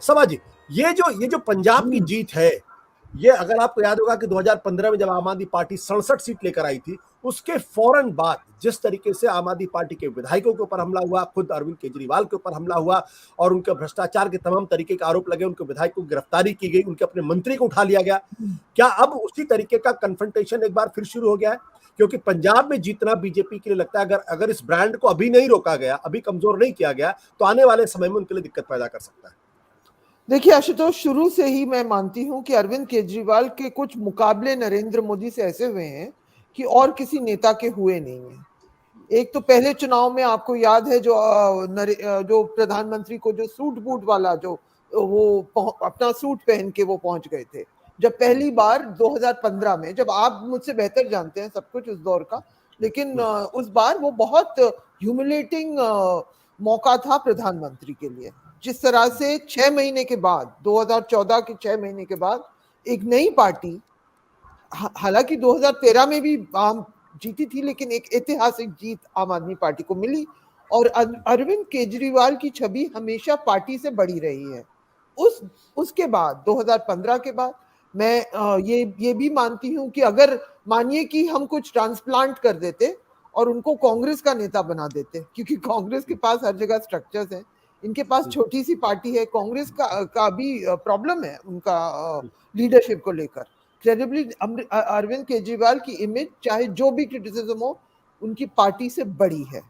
समझ, ये जो पंजाब की जीत है, ये अगर आपको याद होगा कि 2015 में जब आम आदमी पार्टी 67 सीट लेकर आई थी, उसके फौरन बाद जिस तरीके से आम आदमी पार्टी के विधायकों के ऊपर हमला हुआ, खुद अरविंद केजरीवाल के ऊपर हमला हुआ और उनके भ्रष्टाचार के तमाम तरीके के आरोप लगे, उनके विधायकों की गिरफ्तारी की गई, उनके अपने मंत्री को उठा लिया गया। क्या अब उसी तरीके का कन्फ्रंटेशन एक बार फिर शुरू हो गया है? क्योंकि पंजाब में जीतना बीजेपी के लिए लगता है अगर इस ब्रांड को अभी नहीं रोका गया, अभी कमजोर नहीं किया गया, तो आने वाले समय में उनके लिए दिक्कत पैदा कर सकता है। देखिए आशुतोष, शुरू से ही मैं मानती हूं कि अरविंद केजरीवाल के कुछ मुकाबले नरेंद्र मोदी से ऐसे हुए हैं कि और किसी नेता के हुए नहीं है। एक तो पहले चुनाव में आपको याद है जो प्रधानमंत्री को जो सूट बूट वाला जो वो अपना सूट पहन के वो पहुंच गए थे, जब पहली बार 2015 में, जब आप मुझसे बेहतर जानते हैं सब कुछ उस दौर का, लेकिन उस बार वो बहुत ह्यूमिलेटिंग मौका था प्रधानमंत्री के लिए। जिस तरह से 6 महीने के बाद, 2014 के 6 महीने के बाद एक नई पार्टी, हालांकि 2013 में भी आम जीती थी, लेकिन एक ऐतिहासिक जीत आम आदमी पार्टी को मिली और अरविंद केजरीवाल की छवि हमेशा पार्टी से बड़ी रही है। उसके बाद 2015 के बाद मैं ये भी मानती हूं कि अगर मानिए कि हम कुछ ट्रांसप्लांट कर देते और उनको कांग्रेस का नेता बना देते, क्योंकि कांग्रेस के पास हर जगह स्ट्रक्चर्स हैं, इनके पास छोटी सी पार्टी है, कांग्रेस का भी प्रॉब्लम है उनका लीडरशिप को लेकर। क्रेडिबली अरविंद केजरीवाल की इमेज चाहे जो भी क्रिटिसिज्म हो, उनकी पार्टी से बड़ी है।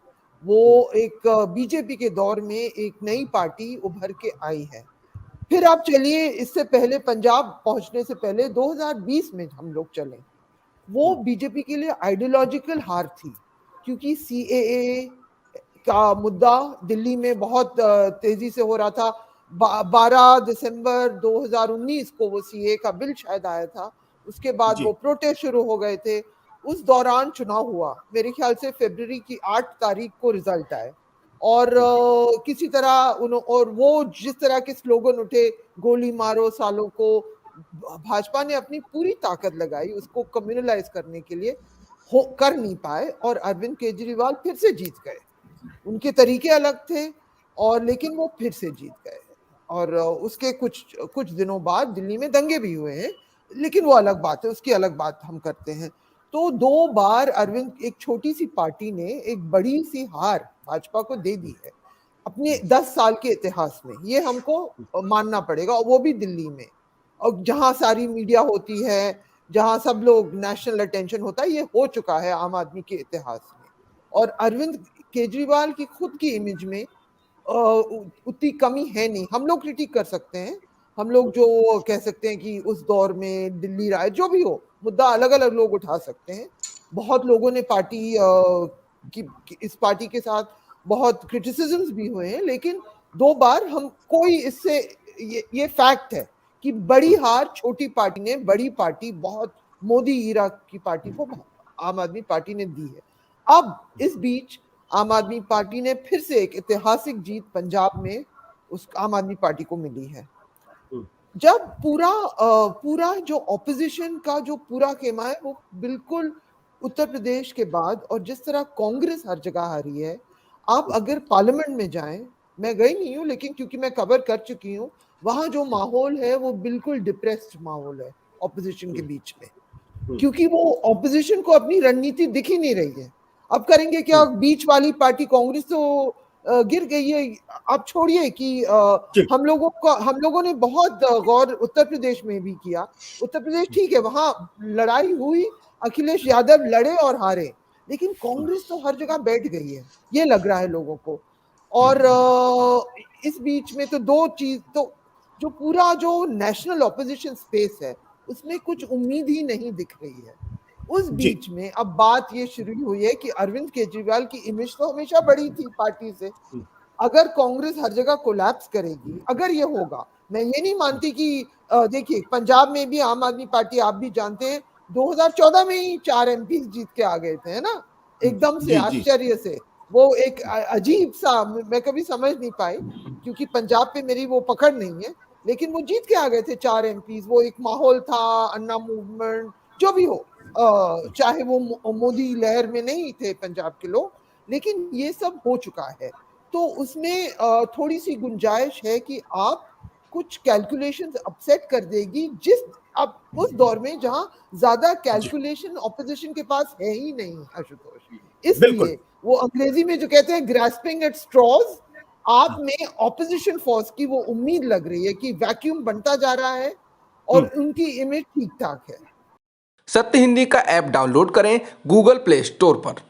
वो एक बीजेपी के दौर में एक नई पार्टी उभर के आई है। फिर आप चलिए, इससे पहले पंजाब पहुंचने से पहले 2020 में हम लोग चले, वो बीजेपी के लिए आइडियोलॉजिकल हार थी, क्योंकि सीएए का मुद्दा दिल्ली में बहुत तेजी से हो रहा था। 12 दिसंबर 2019 को वो सीए का बिल शायद आया था, उसके बाद वो प्रोटेस्ट शुरू हो गए थे। उस दौरान चुनाव हुआ, मेरे ख्याल से फरवरी की 8 तारीख को रिजल्ट आए, और किसी तरह और वो जिस तरह के स्लोगन उठे, गोली मारो सालों को, भाजपा ने अपनी पूरी ताकत लगाई उसको कम्युनलाइज करने के लिए, कर नहीं पाए और अरविंद केजरीवाल फिर से जीत गए। उनके तरीके अलग थे और लेकिन वो फिर से जीत गए। और उसके कुछ दिनों बाद दिल्ली में दंगे भी हुए हैं, लेकिन वो अलग बात है, उसकी अलग बात हम करते हैं। तो 2 बार अरविंद, एक छोटी सी पार्टी ने एक बड़ी सी हार भाजपा को दे दी है अपने 10 साल के इतिहास में, ये हमको मानना पड़ेगा, और वो भी दिल्ली में, और जहां सारी मीडिया होती है, जहां सब लोग नेशनल अटेंशन होता है, ये हो चुका है आम आदमी के इतिहास में। और अरविंद केजरीवाल की खुद की इमेज में उतनी कमी है नहीं। हम लोग क्रिटिक कर सकते हैं, हम लोग जो कह सकते हैं कि उस दौर में दिल्ली राय जो भी हो, मुद्दा अलग अलग लोग उठा सकते हैं। बहुत लोगों ने पार्टी इस पार्टी के साथ बहुत क्रिटिसिज्म्स भी हुए हैं, लेकिन 2 बार हम कोई इससे ये फैक्ट है कि बड़ी हार छोटी पार्टी ने, बड़ी पार्टी बहुत मोदी ईरा की पार्टी को आम आदमी पार्टी ने दी है। अब इस बीच आम आदमी पार्टी ने फिर से एक ऐतिहासिक जीत पंजाब में उस आम आदमी पार्टी को मिली है। जब पूरा जो ऑपोजिशन का जो पूरा खेमा है वो बिल्कुल उत्तर प्रदेश के बाद, और जिस तरह कांग्रेस हर जगह हारी है, आप अगर पार्लियामेंट में जाएं, मैं गई नहीं हूं लेकिन क्योंकि मैं कवर कर चुकी हूं, वहां जो माहौल है वो बिल्कुल डिप्रेस्ड माहौल है ऑपोजिशन के बीच में, क्योंकि वो ऑपोजिशन को अपनी रणनीति दिख ही नहीं रही है। अब करेंगे क्या? बीच वाली पार्टी कांग्रेस तो गिर गई है। आप छोड़िए कि हम लोगों ने बहुत गौर उत्तर प्रदेश में भी किया। उत्तर प्रदेश ठीक है, वहां लड़ाई हुई, अखिलेश यादव लड़े और हारे, लेकिन कांग्रेस तो हर जगह बैठ गई है, ये लग रहा है लोगों को। और इस बीच में तो 2 चीज, तो जो पूरा जो नेशनल ऑपोजिशन स्पेस है उसमें कुछ उम्मीद ही नहीं दिख रही है। उस बीच में अब बात ये शुरू हुई है कि अरविंद केजरीवाल की इमेज तो हमेशा बड़ी थी पार्टी से, अगर कांग्रेस हर जगह कोलैप्स करेगी, अगर ये होगा, मैं ये नहीं मानती कि देखिए पंजाब में भी आम आदमी पार्टी, आप भी जानते हैं, 2014 में ही 4 एमपी जीत के आ गए थे, है ना, एकदम से आश्चर्य से। वो एक अजीब सा, मैं कभी समझ नहीं पाई, क्योंकि पंजाब पे मेरी वो पकड़ नहीं है, लेकिन वो जीत के आ गए थे 4 एमपी। वो एक माहौल था, अन्ना मूवमेंट जो भी हो, चाहे वो मोदी लहर में नहीं थे पंजाब के लोग, लेकिन ये सब हो चुका है। तो उसमें थोड़ी सी गुंजाइश है कि आप कुछ कैलकुलेशंस अपसेट कर देगी, जिस अब उस दौर में जहां ज्यादा कैलकुलेशन ऑपोजिशन के पास है ही नहीं आशुतोष, बिल्कुल। इसलिए वो अंग्रेजी में जो कहते हैं ग्रास्पिंग एट स्ट्रॉज, आप में ऑपोजिशन फोर्स की वो उम्मीद लग रही है कि वैक्यूम बनता जा रहा है और उनकी इमेज ठीक ठाक है। सत्य हिंदी का ऐप डाउनलोड करें गूगल प्ले स्टोर पर।